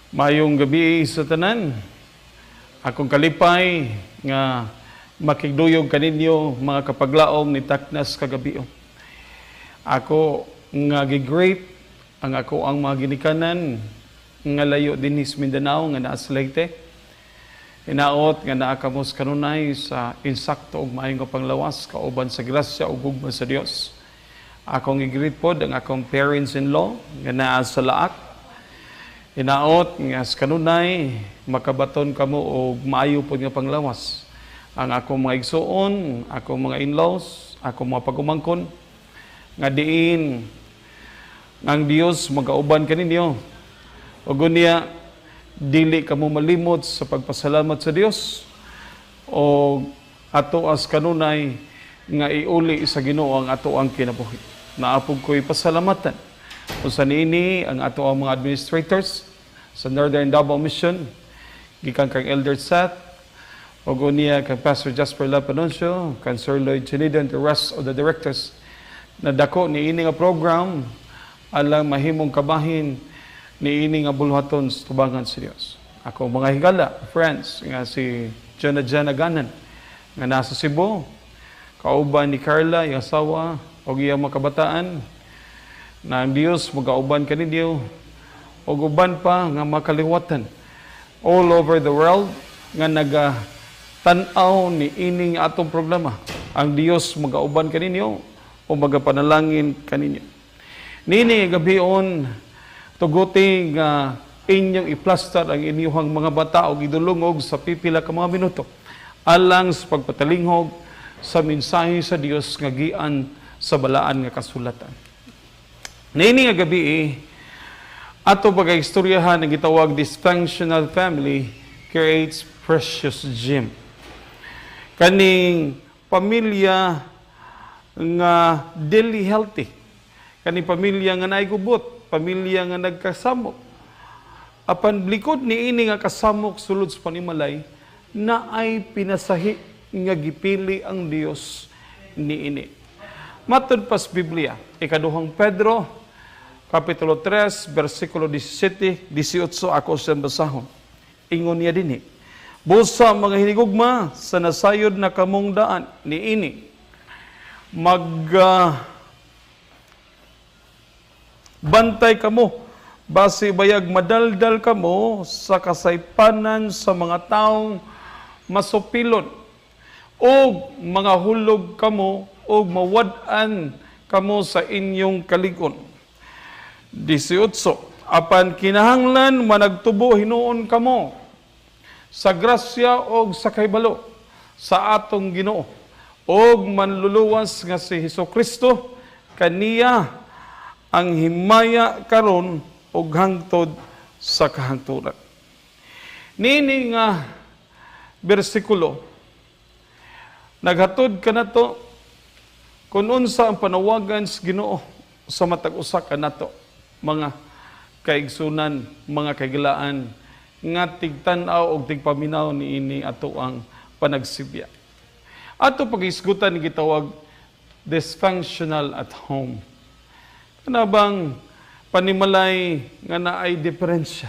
Mayong gabi sa tanan. Akong kalipay nga makigduyog kaninyo mga kapaglaom ni Taknas kagabi. Ako nga gi-great ang ako ang mga ginikanan nga layo dinhis Mindanao nga naa sa Leyte. Inaot nga naa kamos kanunay sa insakto ug maayong panglawas kauban sa grasya ug gugma sa Dios. Akong gi-greet pod ang akong parents-in-law nga naa sa Laak. Inaot nga sa kanunay makabaton kamo og maayo pod nga panglawas. Ang akong mga igsuon, akong mga in-laws, akong mga pagumangkon nga diin ang Dios magauban kaninyo. Ug unya dili kamo malimot sa pagpasalamat sa Dios o ato as kanunay nga iuli sa Ginoo ang ato ang kinabuhi. Naapog ko'y pasalamatan usa niini ang ato ang mga administrators sa Northern Davao Mission, gikan kang Elder Sat, o unya kang Pastor Jasper Lapanoncio, kang Sir Lloyd Chinido, and the rest of the directors na dako ni ini nga program alang mahimong kabahin ni ini nga bulhaton sa tubangan sa Dios. Ako mga higala, friends, nga si Jana Ganan, nga nasa Cebu, kauban ni Carla, yung asawa, o iyang mga kabataan, na ang Dios magauban kaninyo, o uban pa nga makaliwatan all over the world nga nagatanaw ni ining atong programa. Ang Dios magauban kaninyo o magapanalangin kaninyo. Nini gabion tuguti nga inyong iplastar ang inyong mga bata o gidulungog sa pipila ka mga minuto alang sa pagpatalinghog sa mensahe sa Dios nga gian sa balaan nga kasulatan. Nini nga gabi ato pag-istoryahan ang gitawag dysfunctional family creates precious gem. Kaning pamilya nga dili healthy. Kaning pamilya nga naigubot, pamilya nga nagkasamok. Apan likod ni ini nga kasamok sulod sa panimalay na ay pinasahi nga gipili ang Dios ni ini. Matod pas Biblia, ikaduhang Pedro Kapitulo 3, versikulo 17, 18, ako siyang basahon. Ingon niya din busa mga hinigugma sa nasayod na kamong daan ni ini. Bantay kamo, base bayag madaldal kamo sa kasaypanan sa mga taong masupilon. O mga hulog kamo, o mawad-an kamo sa inyong kaligon. 18. Apan kinahanglan managtubo hinuon kamo sa grasya o sa kaybalo sa atong Ginoo og manluluwas nga si Hesukristo kaniya ang himaya karon og hangtod sa kahangturan. Nini nga bersikulo naghatod kanato kun unsa ang panawagan sa Ginoo sa matag usa kanato mga kaigsunan, mga kaigilaan, nga tigtanaw o tigpaminaw ni ini ato ang panagsibya. Ato pag-isgutan gitawag dysfunctional at home. Kanabang panimalay nga naay diferensya.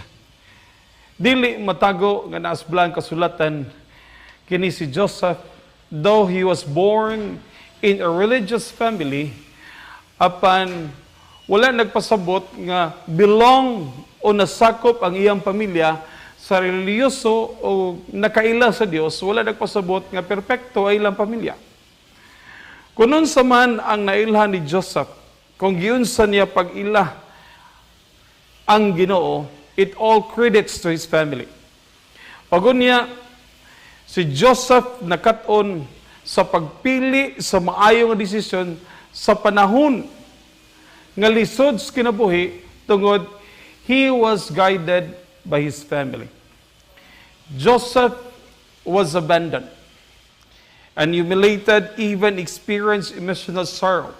Dili matago nga naas blang kasulatan kini si Joseph, though he was born in a religious family, apan wala nagpasabot nga belong o nasakop ang iyang pamilya sa reliyoso o nakaila sa Dios. Wala nagpasabot nga perpekto ay ilang pamilya. Kunon sa man ang nailhan ni Joseph, kung giunsa niya pag-ila ang Ginoo, it all credits to his family. Pagod niya, si Joseph nakaton sa pagpili sa maayong desisyon sa panahon nga lisod sa kinabuhi tungod he was guided by his family. Joseph was abandoned and humiliated, even experienced emotional sorrow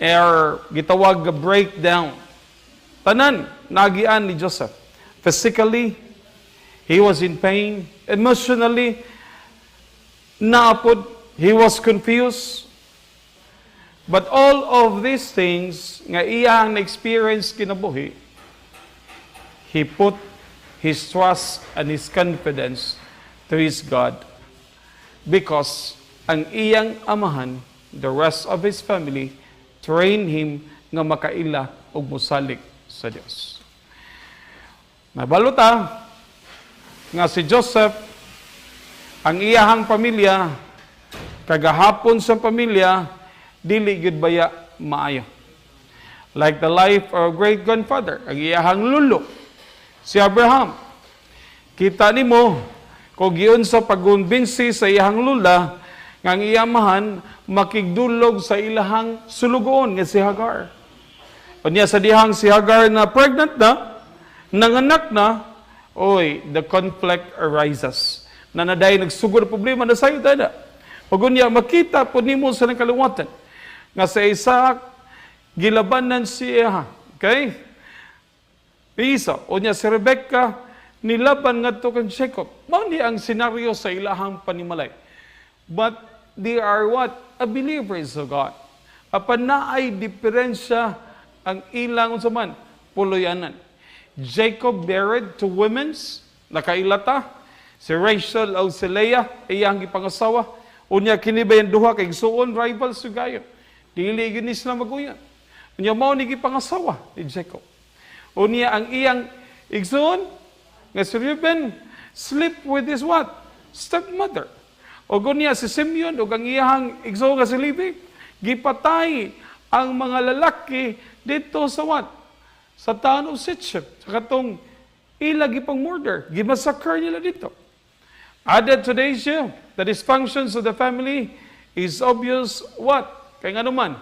or gitawag nga breakdown. Tanan nagian ni Joseph. Physically, he was in pain. Emotionally, naapod, he was confused. But all of these things nga iyang na-experience kinabuhi, he put his trust and his confidence to his God. Because ang iyang amahan, the rest of his family, train him nga makaila o musalig sa Dios. Nabaluta nga si Joseph, ang iyahang pamilya, kagahapon sa pamilya, dili gud baya maayo. Like the life of great-grandfather, ang iyahang lulo, si Abraham. Kita nimo, kung giyon sa pagkumbinsi sa iyahang lula, nga ang iyamahan, makigdulog sa ilahang sulugoon nga si Hagar. O niya sa dihang si Hagar na pregnant na, nanganak na, oy, the conflict arises. Na naday nagsugod problema na sayo dada. O niya, makita po nimo sa nakaluwatan, nga sa Isaac, gilabanan siya. Okay? Isa, o niya si Rebecca, nilaban nga to kang Jacob. Mao ang senaryo sa ilahang panimalay. But they are what? A believers of God. Apan naay diferensya ang ilang unsaman puloyanan. Jacob married to women's nakailata. Si Rachel o si Leah iyang gipangasawa. Unya kini ba yung duha kay suon rivals sugayon. Dili gyud ni sila maguyan. Unya mao ni gipangasawa ni Jacob. Unya ang iyang igsoon nga si Reuben sleep with his what? Stepmother. O gunya si Simeon o ang iyang igsoon nga si Levi gipatay ang mga lalaki dito sa what? Sa town of Sichem. Sa katong ilag ipang murder. Gimasakar nila dito. Added to the issue, the dysfunctions of the family is obvious what? Kaya nga naman,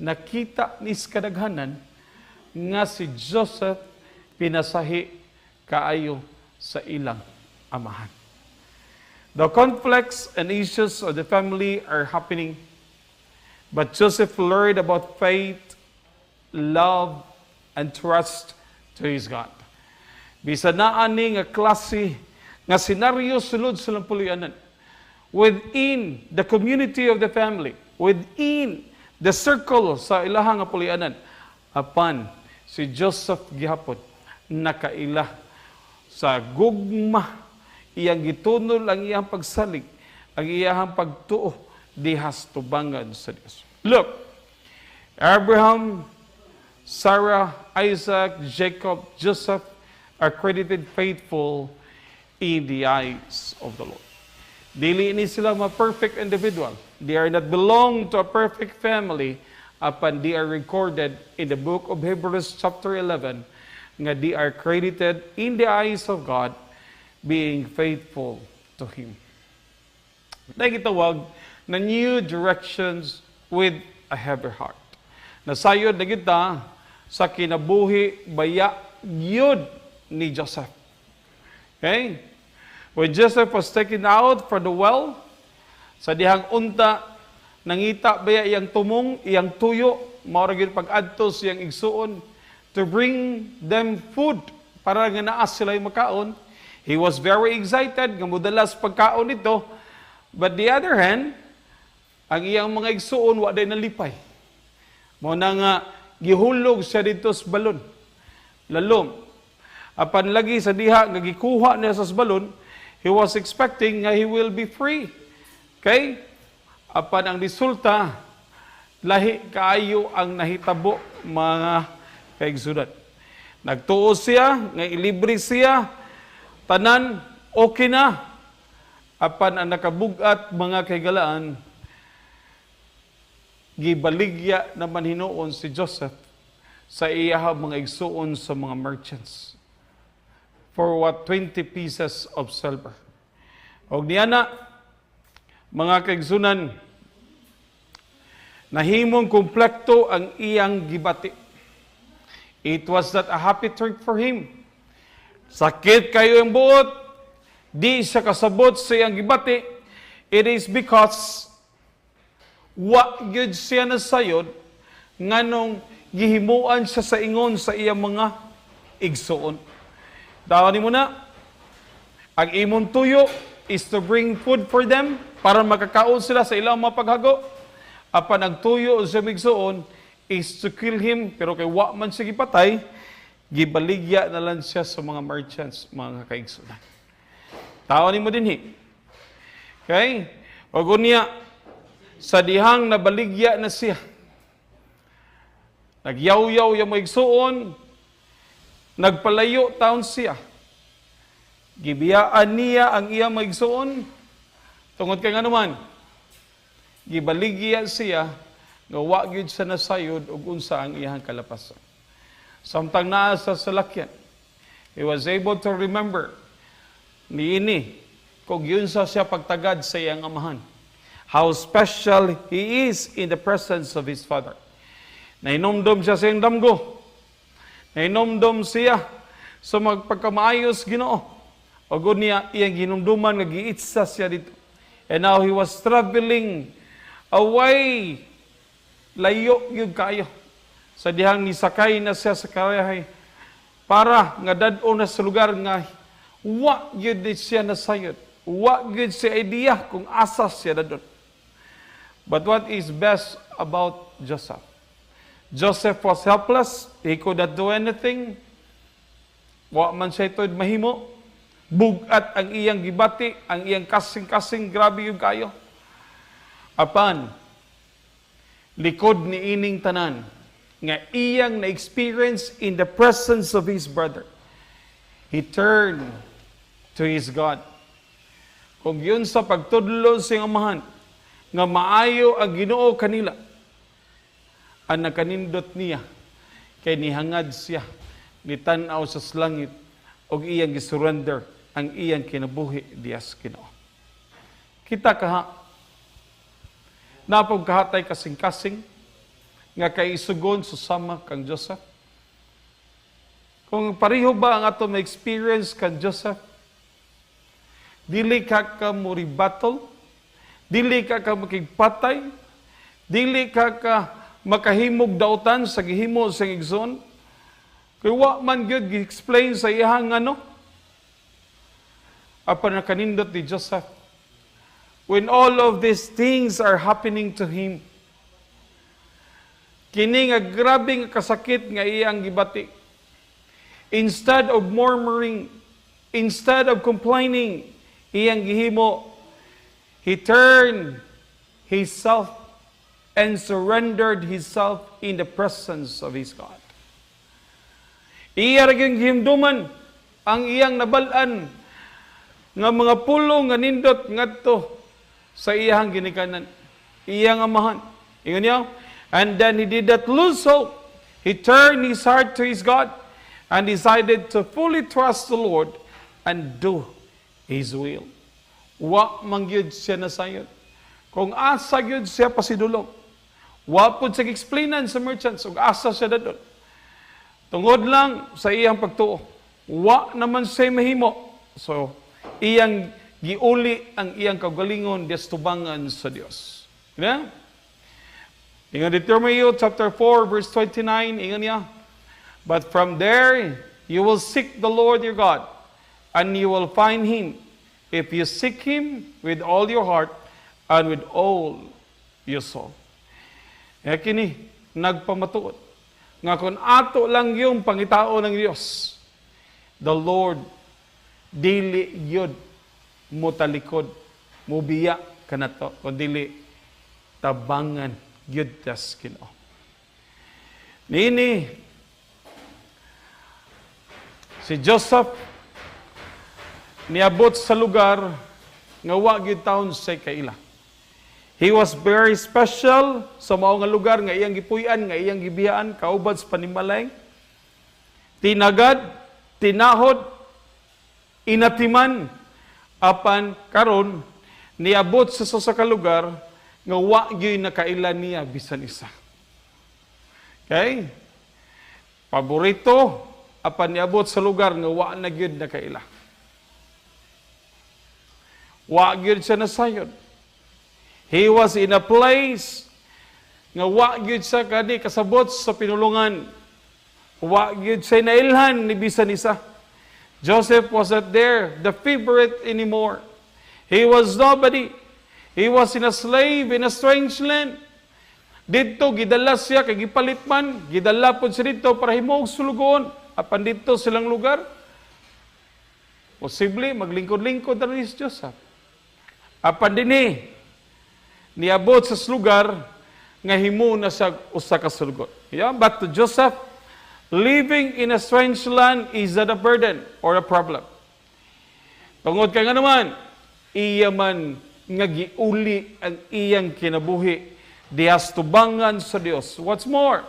nakita ni kadaghanan nga si Joseph pinasahi kaayo sa ilang amahan. The conflicts and issues of the family are happening, but Joseph learned about faith, love, and trust to his God. Bisa na ani nga klase nga senaryo sulod sa puloyanan. Within the community of the family, within the circle sa ilahang nga puloyanan, apan si Joseph gihapon nakaila sa gugma, iyang gitunol ang iyang pagsalig, ang iyang pagtuo dihas tubangan sa Dios. Look, Abraham, Sarah, Isaac, Jacob, Joseph are credited faithful in the eyes of the Lord. Dili ni sila ma-perfect individual. They are not belong to a perfect family, apan they are recorded in the book of Hebrews chapter 11 nga they are credited in the eyes of God being faithful to Him. Nagitawag na new directions with a heavy heart. Nasayod na kita sa kinabuhi baya yun ni Joseph. Okay? When Joseph was taken out from the well, sa dihang unta, nangita baya iyang tumong, iyang tuyo, mauragin pag-adto siyang igsuon, to bring them food, para nga naas sila yung makaon. He was very excited, nga mudalas pagkaon nito, but the other hand, ang iyang mga igsuon, waday nalipay. Muna nga, gihulog siya dito sa balon. Lalom. Apan lagi sa diha, nga gikuha niya sa balon, he was expecting nga he will be free. Okay? Apan ang resulta, lahi kaayo ang nahitabo mga kaigsunan. Nagtuo siya, nga ilibre siya, tanan, okay na. Apan ang nakabugat mga kaigalaan, gibaligya naman hinuon si Joseph sa iyahang mga igsuon sa mga merchants for what 20 pieces of silver. Og niya na, mga kaigsunan, nahimong kumpleto ang iyang gibati. It was not a happy trip for him. Sakit kayo ang buot, di siya kasabot sa iyang gibati. It is because wa gyud siya nasayod nganong gihimuan siya sa ingon sa iyang mga igsuon. Tawani mo na, ang imong tuyo is to bring food for them para makakaon sila sa ilang mga paghago. Apan ang tuyo sa migsuon is to kill him, pero kay wa man siya gipatay, gibaligya na lang siya sa mga merchants, mga kaigsunan. Tao ni mo dinhi. Okay? O gunya, sa dihang nabaligya na siya, nagyaw-yaw yung maigsuon, nagpalayo taon siya. Gibiyaan niya ang iya maigsuon, tungod kay nga naman, gibaligya siya, nga wa gyud sa nasayod ug unsa ang iyang kalapasan. Samtang naa sa salakyan, he was able to remember niini kung yun sa siya pagtagad sa iyang amahan. How special he is in the presence of his father. Nainomdom siya sa iyang damgo. Nainomdom siya sa magpagkamaayos Ginoo. O gud niya iyang ginumduman nga giitsa siya dito. And now he was traveling away, layo yun kayo. Sa dihang nisakay na siya sa karayahay para nga dad-o na sa lugar nga wa yun siya nasayod. Wa yun siya idea kung asa siya dadon. But what is best about Joseph? Joseph was helpless. He could not do anything. Wa man siya ito'y mahimo. Bugat ang iyang gibati, ang iyang kasing-kasing, grabe yung kayo. Apan, likod ni ining tanan, nga iyang na-experience in the presence of his brother. He turned to his God. Kung yun sa pagtudlo sa amahan, nga maayo ang Ginoo kanila, ang nakanindot niya, kay nihangad siya, nitanaw sa langit, o iyang gisurrender ang iyang kinabuhi diyas Ginoo. Kita kaha, napagkahatay kasing-kasing, nga kaisugon susama kang Joseph. Kung pareho ba ang ato ma-experience kang Joseph, dili ka muribatol, dili ka makigpatay, dili ka makahimog dautan sa gihimo sa igsoon, kaya wa man gyud gi-explain sa iyang apan nakanindot ni Joseph. When all of these things are happening to him, kini nga grabing kasakit nga iyang gibati. Instead of murmuring, instead of complaining, iyang gihimo, he turned himself and surrendered himself in the presence of his God. Iya ragyong himduman ang iyang nabalan nga mga pulong nga nindot ngadto sa iyang ginikanan, iyang amahan. Ingon niya, and then he did not lose hope. He turned his heart to his God and decided to fully trust the Lord and do His will. Wa mangyud siya nasayod. Kung asa gyud siya pasidulog, wa pud sa explainan sa merchants ug asa siya dadon. Tungod lang sa iyang pagtuo. Wa naman siya mahimo. So, iyang giuli ang iyang kagalingon des tubangan sa Dios. Kaya? Ingon Deuteronomy chapter 4 verse 29, ingon niya, but from there you will seek the Lord your God, and you will find Him if you seek Him with all your heart and with all your soul. Kaya kini, nagpamatuod. Nga kung ato lang yung pangitao ng Diyos, the Lord, dili yun, mutalikod, mubiya ka na to, kung dili, tabangan, yun tas Ginoo. Nini, si Joseph, niabot sa lugar, nga wa gyud taon sa kaila. He was very special sa mao nga lugar nga iyang gipuy-an, nga iyang gibiyaan, kaubad sa panimalay. Tinagad, tinahod, inatiman, apan karon niabot sa ka lugar nga wa gyud nakaila niya bisan isa. Okay? Paborito, apan niabot sa lugar nga wa na gyud nakaila. Wa gyud siya nasayod. He was in a place nga wa gyud sa kani kasabot sa pinulungan. Wa gyud sa nailhan ni bisan isa. Joseph wasn't there, the favorite anymore. He was nobody. He was in a slave in a strange land. Dito gidala siya kay gipalit man, gidala pud siya dito para himuog sulugon. apan dito silang lugar, posible maglingkod-lingkod na rin si Joseph. Apan dinhi, niabot sa lugar, nga himo na sa usa ka sulgot. Yeah? But to Joseph, living in a strange land is not a burden or a problem. Tungod kay nga naman, iya man nga giuli ang iyang kinabuhi dihas tubangan sa Dios. What's more,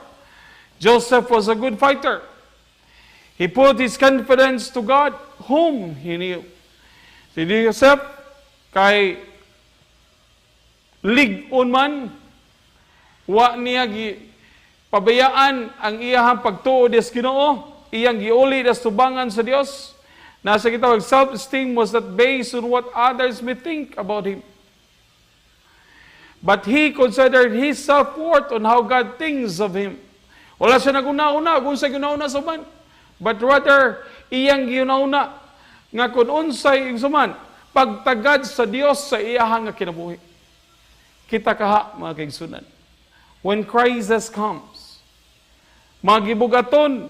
Joseph was a good fighter. He put his confidence to God, whom he knew. Si Joseph, kay lig-on man, wa niya pabayaan ang iyahang pagtuo des Ginoo, iyang giuli des tubangan sa Dios. Nasa kitawag, self-esteem was not based on what others may think about him. But he considered his self-worth on how God thinks of him. Wala siya naguna-una, kung sa guna-una sa man. But rather, iyang guna-una, nga kung unsay suman, pagtagad sa Dios sa iyahang nga kinabuhi. Kita kaha, mga kaigsunan. When crisis comes, magibugaton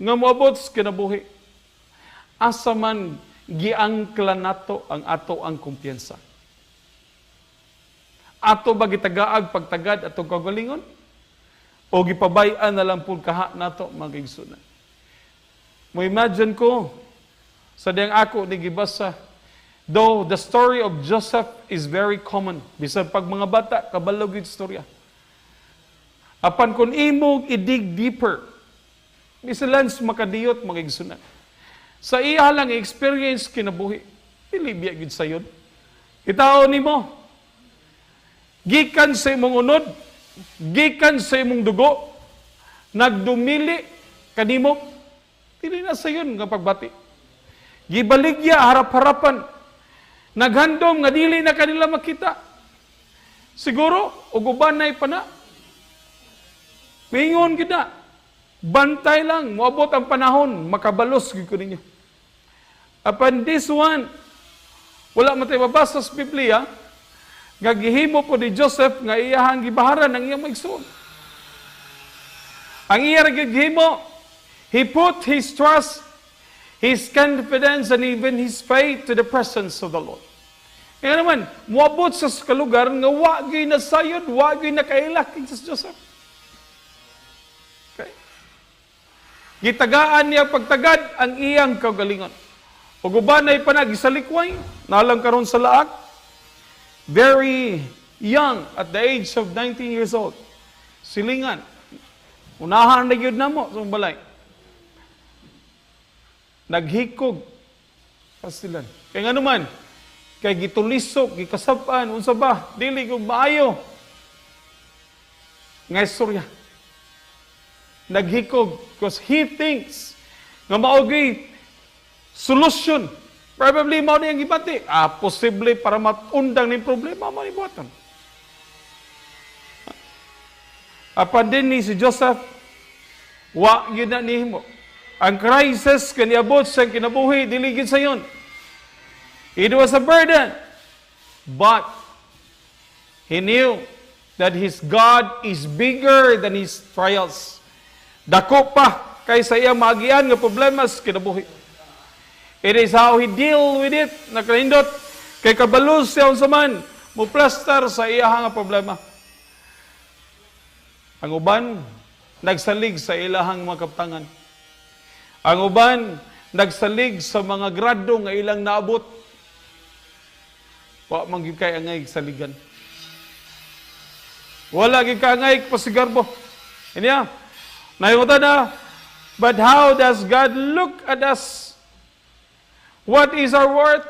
nga moabot sa kinabuhi, asa man giangkla nato ang ato ang kumpiyansa. Ato ba gitagaag pagtagad atong kagalingon? O gipabay-an na lang po kaha nato mga kaigsunan. Mo imagine ko, sa diyang ako ni gibasa, though the story of Joseph is very common, bisan pag mga bata, kabalog yung istorya. Apan kung imog i-dig deeper, misalans makadiyot mga igsunan. Sa iya lang experience kinabuhi, pilibya gid sayon. Itaon nimo, gikan sa imong unod, gikan sa imong dugo, nagdumili kanimo, dili na sayon nga pagbati. Gibaligya harap-harapan, naghandom nga dili na kanila makita. Siguro ugubanay pa na. Pingon gid na. Bantay lang, moabot ang panahon, makabalos gid ko ninyo. Apan this one, wala man tayo mabasa sa Biblia, nga gihimo po ni Joseph nga iyahang gibaharan ng iyang maigsoon. Ang iya gihimo, he put his trust, his confidence, and even his faith to the presence of the Lord. Kaya naman, moabot sa kalugar nga wagi na sayod, wagi na kailak sa Joseph. Okay? Gitagaan niya pagtagad ang iyang kagalingon. Ug ubanay pa na gisalikway, nalang karon sa laak, very young at the age of 19 years old. Silingan. Unahan na gyud namo sa balay. Naghikog pastilan. Kay nga naman, kay gitulisok, gikasapan, unsa ba, dili ko maayo. Nga istorya. Naghikog because he thinks nga maogi solution. Probably mao niyang gibati. Posible para matundang ning problema mo ni buhaton. Apan din ni si Joseph, wa gyud na nihimo. Ang crisis kaniabot sa kinabuhi dili gyud sayon. It was a burden, but he knew that his God is bigger than his trials. Dako pa kaysa iya maagian nga problema sa kinabuhi. It is how he deal with it, nakalindot, kay kabalus siya unsa man, muplastar sa iyahang nga problema. Ang uban, nagsalig sa ilahang mga kaptangan. Ang uban, nagsalig sa mga grado nga ilang naabot. Wa man gyud kay angay saligan. Wala gyud kay angay pasigarbo. Inya, nayuta na, but how does God look at us? What is our worth?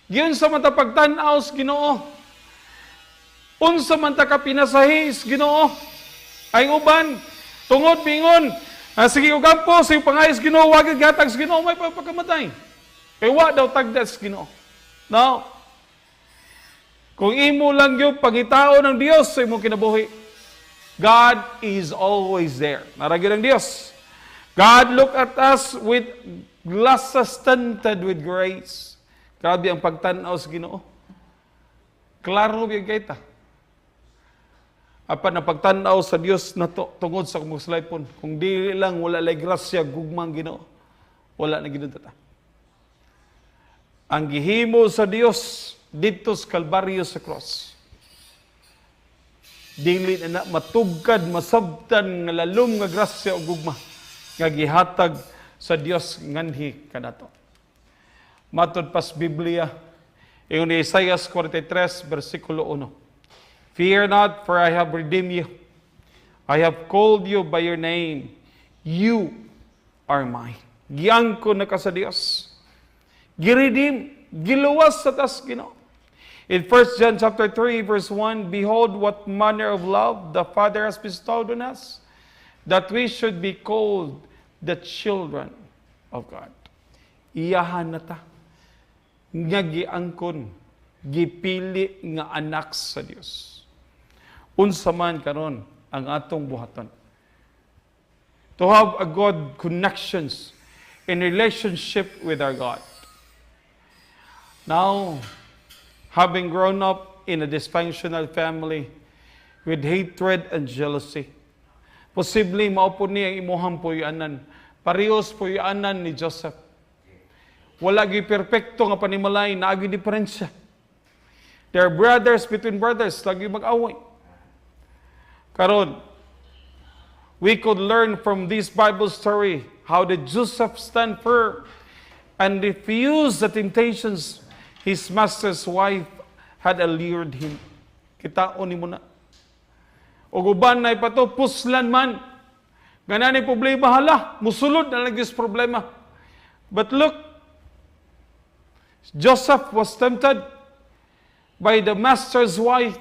Giyon sa man ta pagtan-aw sa Ginoo. Unsa man ta ka pinasahi sa Ginoo? Ay uban, tungod bingon, sige ugampo sa pangayos Ginoo, wag gatag sa Ginoo may pagkamatay. Kay wa daw tagda sa Ginoo. Now, kung imo lang yung pangitao ng Dios sa imong kinabuhi, God is always there. Naragyo ng Dios. God look at us with glasses tinted with grace. Grabe ang pagtanaw sa Ginoo. Klaro biyag kita. apan napagtanaw sa Dios nato tungod sa kumong salipon. Kung dili lang wala lay grasya gugmang Ginoo, wala na Ginoo ta. Ang gihimo sa Dios dito sa Kalbaryo sa cross, dili na matugkad, masabtan nga lalom nga grasya o gugma nga gihatag sa Dios nganhi kanato. Matod pas Biblia, ingon ni Isaiah 43 versikulo 1. Fear not, for I have redeemed you. I have called you by your name. You are mine. Giangko na ka sa Dios. Giredeem, giluwas sa tas Ginoo. In 1 John chapter 3 verse 1, behold what manner of love the Father has bestowed on us, that we should be called the children of God. Iyahan na ta. Nga giangkon, gipili nga anak sa Dios. Unsa man karon ang atong buhaton. To have a good connections in relationship with our God. Now, having grown up in a dysfunctional family with hatred and jealousy, posible maupo niya ang imuhang puyanan. Parehos puyanan ni Joseph. Wala gi perpekto nga panimalay, naagi diferensya. There are brothers between brothers, lagi mag-away. Karon, we could learn from this Bible story how did Joseph stand firm and refuse the temptations his master's wife had allured him. Kitaon ni mo na. O guban na ipato, puslan man. Ganani problema, hala, musulod na lang this problema. But look, Joseph was tempted by the master's wife.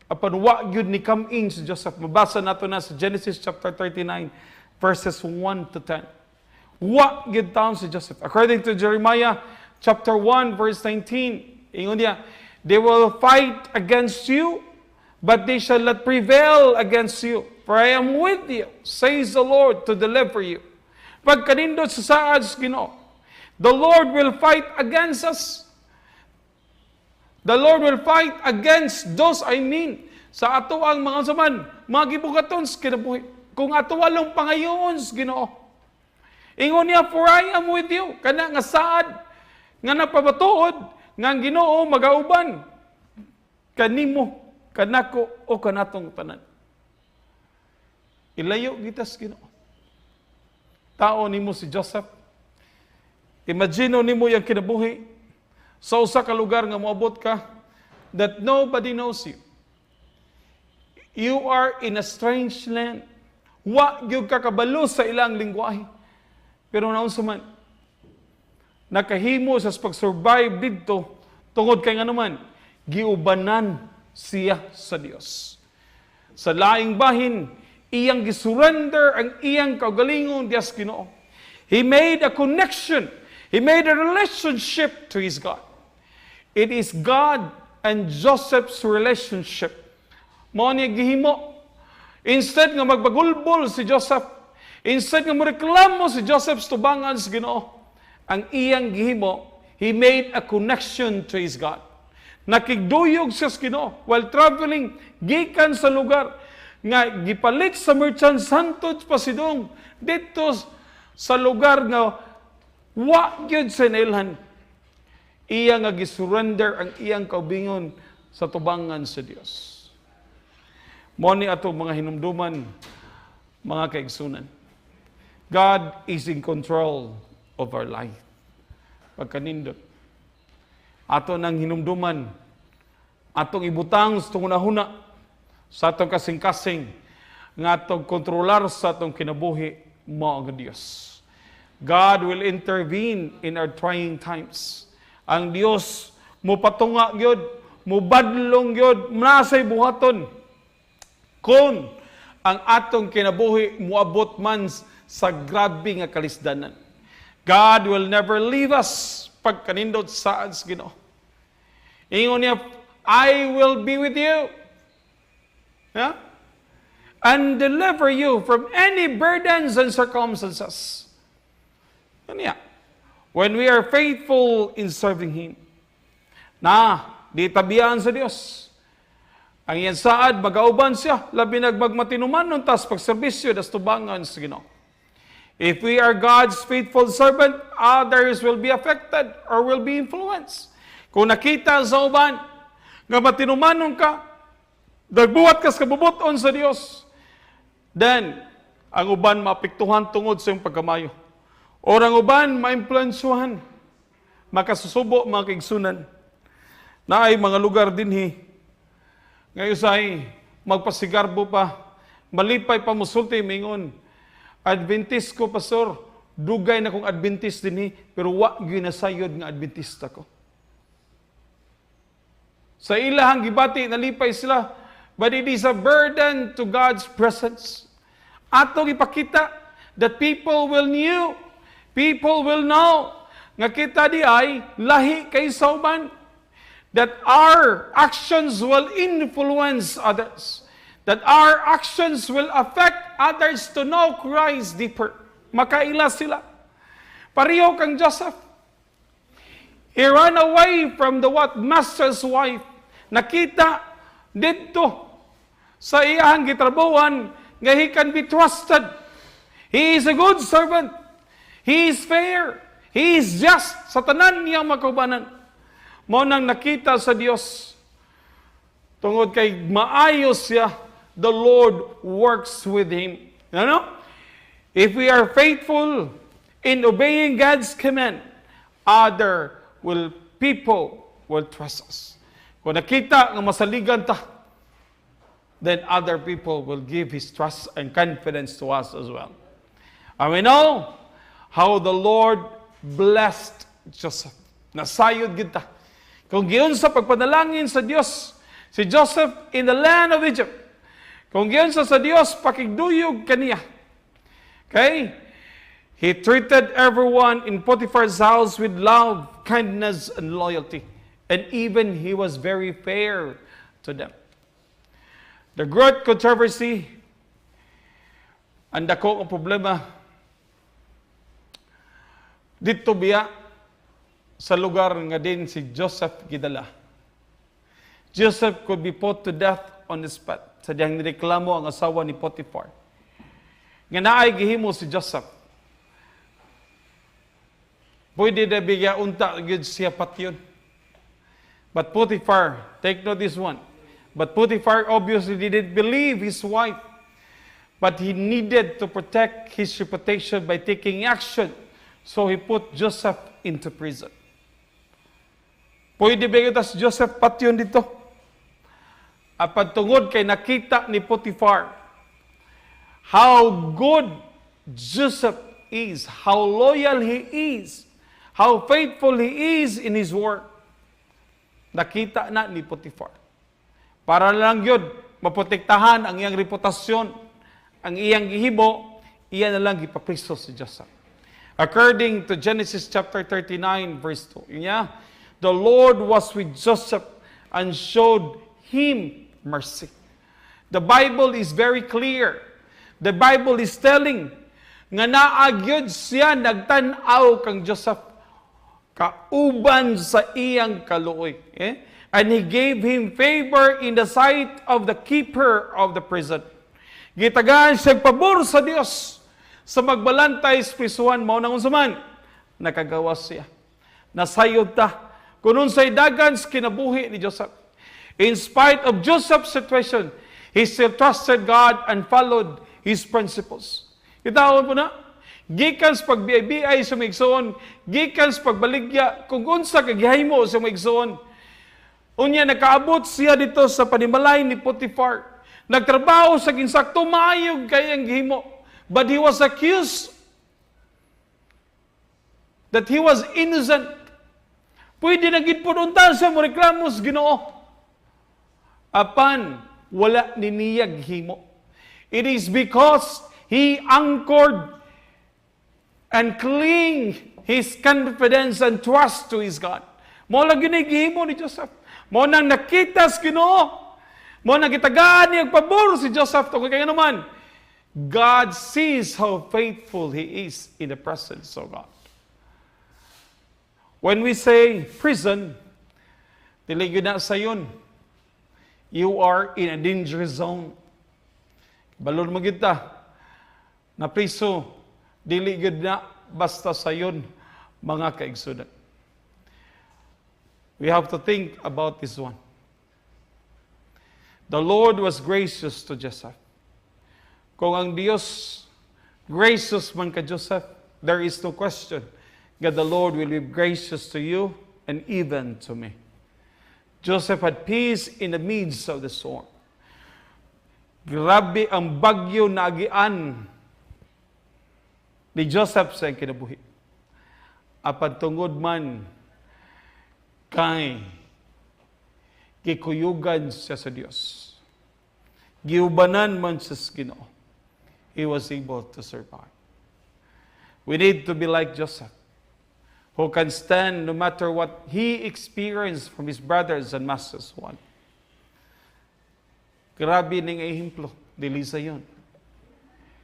Apan wa gyud ni come in si Joseph. Mabasa nato na sa Genesis chapter 39 verses 1 to 10. Wa gyud taon si Joseph. According to Jeremiah chapter 1 verse 19, ingon niya, they will fight against you, but they shall not prevail against you. For I am with you, says the Lord, to deliver you. Pag kanindot sa saad sa Ginoo, the Lord will fight against us. The Lord will fight against those, sa ato ang mga saman, mga gibugaton sa kinabuhi. Kung ato walong pangayon sa Ginoo. Ingon niya, for I am with you. Kana nga saad, nga napabatuod, nga ang Ginoo magauban. Kanimo, kanako, o kanatong tanan. Ilayo kita sa Ginoo. Tao nimo si Joseph. Imagine nimo yung kinabuhi. Sa usa ka lugar nga moabot ka that nobody knows you. You are in a strange land. Wa gyud ka kabalo sa ilang lingwahe. Pero naunsa man nakahimo sa pag-survive didto tungod kay nganuman giubanan siya sa Dios. Sa laing bahin iyang gisurrender ang iyang kaugalingon dias Ginoo. He made a connection. He made a relationship to his God. It is God and Joseph's relationship. Mao niya gihimo. Instead nga magbagulbol si Joseph, instead nga moreklamo si Joseph sa tubangan sa Ginoo, ang iyang gihimo, he made a connection to his God. Nakigduyog siya sa Ginoo while traveling gikan sa lugar nga gipalit sa merchant santos pasidong dito sa lugar nga wa gyud sa nailhan. Iya nga gisurrender ang iyang kaubingon sa tubangan sa Dios. Mo ni ato mga hinumduman, mga kaigsunan. God is in control of our life. Pagkanindot. Ato nang hinumduman, atong ibutang sa tungunahuna, sa atong kasing-kasing, nga atong kontrolar sa atong kinabuhi, mo ang Dios. God will intervene in our trying times. Ang Dios mo patunga gyud, mo badlong gyud, nasay buhaton. Kung ang atong kinabuhi moabot man sa grabe nga kalisdanan. God will never leave us pagkanindot sa Ginoo. Ingon niya, I will be with you. Yeah? And deliver you from any burdens and circumstances. Ano niya? When we are faithful in serving Him, di tabihan sa Dios. Ang iyan saad, magauban siya, labi nagmagmatinuman nun, tas pagserbisyo, das tubangan sa Ginoo. If we are God's faithful servant, others will be affected or will be influenced. Kung nakita sa uban, nga matinumanon ka, nagbuhat ka sa kabubuton sa Dios, then, ang uban maapektuhan tungod sa iyong pagkamayo. O ang uban maimpluensyuhan, makasusubo, mga kaigsunan, na ay mga lugar dinhi, ngayon say, magpasigarbo pa, malipay pa musulti, mingon, Adventist ko, pastor, dugay na kong Adventist din pero wa ginasayod nga Adventista ko. Sa ilahang gibati, nalipay sila, but it is a burden to God's presence. Atong ipakita that people will know, nga kita di ay lahi kay sauban, that our actions will influence others. That our actions will affect others to know Christ deeper. Makaila sila. Pareho kang Joseph. He ran away from the master's wife. Nakita dito sa iyang gitrabuhan nga he can be trusted. He is a good servant. He is fair. He is just. Sa tanan niyang makaubanan. Mo nang nakita sa Dios. Tungod kay maayos siya, the Lord works with him. You know? If we are faithful in obeying God's command, people will trust us. Kung nakita nga masaligan ta, then other people will give His trust and confidence to us as well. And we know how the Lord blessed Joseph. Nasayod kita. Kung giyon sa pagpanalangin sa Dios, si Joseph in the land of Egypt, kung giyon sa Dios, pakigduyog kaniya. Okay? He treated everyone in Potiphar's house with love, kindness, and loyalty. And even he was very fair to them. The great controversy, ang dako ang problema, dito biya sa lugar nga din si Joseph gidala. Joseph could be put to death on the spot. Sa diyang nireklamo ang asawa ni Potiphar. Nga naay gihimo si Joseph. Pwede na bigya unta gyud siya patyon. But Potiphar, take note this one. But Potiphar obviously didn't believe his wife. But he needed to protect his reputation by taking action. So he put Joseph into prison. Pwede bigyan si Joseph patyon dito. Apan tungod kay nakita ni Potiphar how good Joseph is, how loyal he is, how faithful he is in his work. Nakita na ni Potiphar. Para lang yun, maprotektahan ang iyang reputasyon, ang iyang gihibo, iyan na lang gipapriso si Joseph. According to Genesis chapter 39 verse 2, the Lord was with Joseph and showed him mercy. The Bible is very clear. The Bible is telling nga naagyod siya nagtan-aw kang Joseph kauban sa iyang kaluoy. And he gave him favor in the sight of the keeper of the prison. Gitagaan siya pabor sa Dios sa magbalantay sa prisuhan mao nang unsaman nakagawas siya. Nasayod ta kunon say dagan sa kinabuhi ni Joseph. In spite of Joseph's situation, he still trusted God and followed his principles. Kitawon po na, gikan sa pagbiay sa maigsoon, gikan sa pagbaligya, kung unsa kagihimo sa maigsoon. Unya, nakaabot siya dito sa panimalay ni Potiphar. Nagtrabaho sa ginsakto, maayog kayang gihimo. But he was accused that he was innocent. Pwede na gid po unta sa mo reklamo sa Ginoo. Apan, wala niniyag himo. It is because he anchored and cling his confidence and trust to his God. Mo lang ginigihimo ni Joseph. Mo nang nakita sa Ginoo. Mo nang gitagaan niyang pabor si Joseph. Kung kaya naman, God sees how faithful he is in the presence of God. When we say prison, dili gyud na sayon. You are in a danger zone. Balon mo kita, na priso, dili gud na basta sayon mga kaigsunan. We have to think about this one. The Lord was gracious to Joseph. Kung ang Diyos gracious man ka Joseph, there is no question that the Lord will be gracious to you and even to me. Joseph had peace in the midst of the storm. Grabe ang bagyo na agian ni Joseph sa kinabuhi. Apan tungod man kay gikuyugan siya sa Dios. Giubanan man siya sa Ginoo. He was able to survive. We need to be like Joseph, who can stand no matter what he experienced from his brothers and masters one. Grabe ning ehemplo, dili sa yon.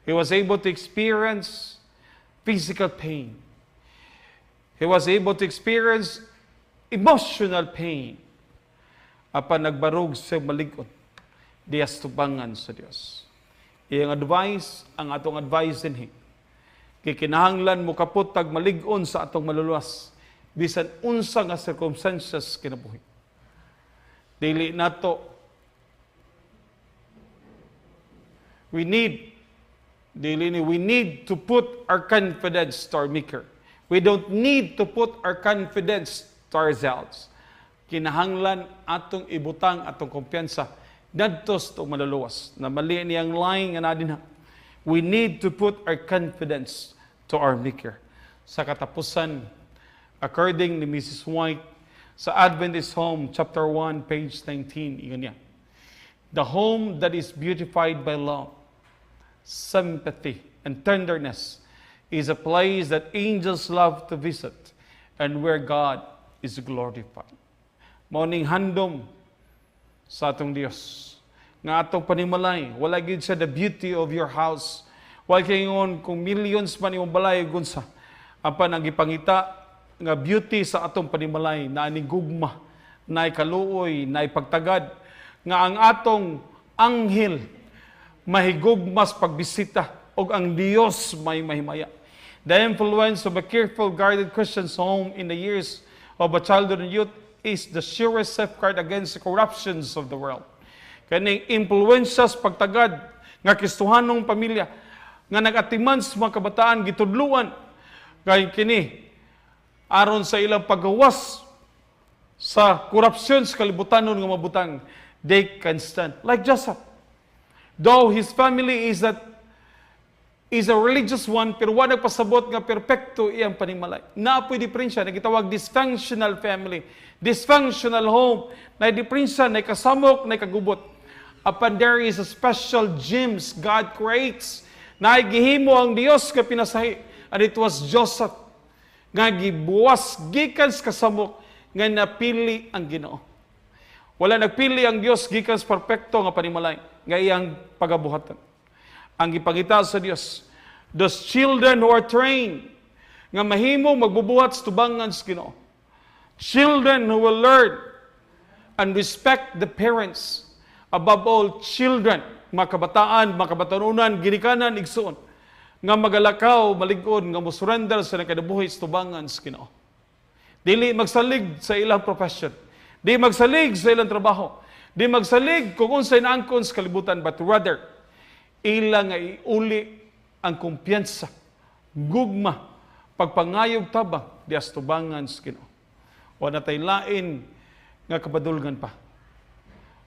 He was able to experience physical pain. He was able to experience emotional pain. Apan nagbarog sa malig-on, diyas tubangan sa Dios. Iyang advice, ang atong advice dinhi. Kikinahanglan mo kapot tag malig-on sa atong maluluwas bisan unsa nga circumstances kinabuhi. Dili nato we need to put our confidence to our Maker. We don't need to put our confidence to ourselves. Kinahanglan atong ibutang atong kumpiyansa dadtos to maluluwas na mali niyang lying nga nadin. We need to put our confidence to our Maker. Sa katapusan, according ni Mrs. White, sa Adventist Home, chapter 1, page 19, iyon niya. The home that is beautified by love, sympathy, and tenderness is a place that angels love to visit and where God is glorified. Mauning handom sa atong Dios nga atong panimalay, wala gid sa the beauty of your house. Wala kayon kung millions man imong balay gunsa. Apan ang gipangita nga beauty sa atong panimalay na ani gugma, naay kaluoy, naay pagtagad nga ang atong anghel mahigugmas pagbisita og ang Dios may mahimaya. The influence of a careful guarded Christian's home in the years of a childhood and youth is the surest safeguard against the corruptions of the world. Kaning impluensyas pagtagad nga Kristohanong pamilya nga nagatiman sa mga kabataan gitudluan kay kini aron sa ilang paggawas sa korupsyon sa kalibutanon nga mabutang, they can stand like Joseph. Though his family is a religious one, pero wa nagpasabot nga perpekto iyang panimalay. Naapoy diferensya, nagitawag dysfunctional family, dysfunctional home, na diferensya, na kasamok, na kagubot. Upon there is a special gems God creates, na gihimo ang Dios ka pinasahi. And it was Joseph, nga gibuwas, gikan sa kasamok, nga napili ang Ginoo. Wala nagpili ang Dios gikan sa perpekto nga panimalay, nga iyang pagabuhatan. Ang ipangita sa Dios, those children who are trained, nga mahimo magbubuhat sa tubangan sa Ginoo. Children who will learn and respect the parents. Above all, children, mga kabataan, mga kabatanunan, ginikanan, igsoon, nga magalakaw, malig-on, nga musurrender sa nakadabuhi sa tubangan sa Ginoo. Dili magsalig sa ilang profession. Di magsalig sa ilang trabaho. Di magsalig kung unsay naangkon sa kalibutan, but rather, ilang nga iuli ang kumpiyansa, gugma, pagpangayog tabang, di astubangan sa Ginoo. Wala tay lain nga kabadulgan pa.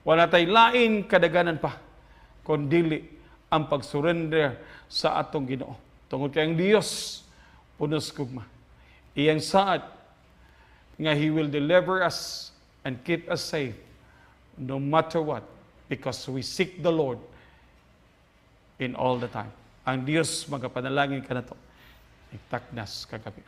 Wala tay lain kadaganan pa, kundili ang pagsurrender sa atong Ginoo. Tungod kay ang Dios, punos gugma. Iyang saad nga He will deliver us and keep us safe no matter what, because we seek the Lord in all the time. Ang Diyos, magapanalangin ka na to. Itaknas kagabi.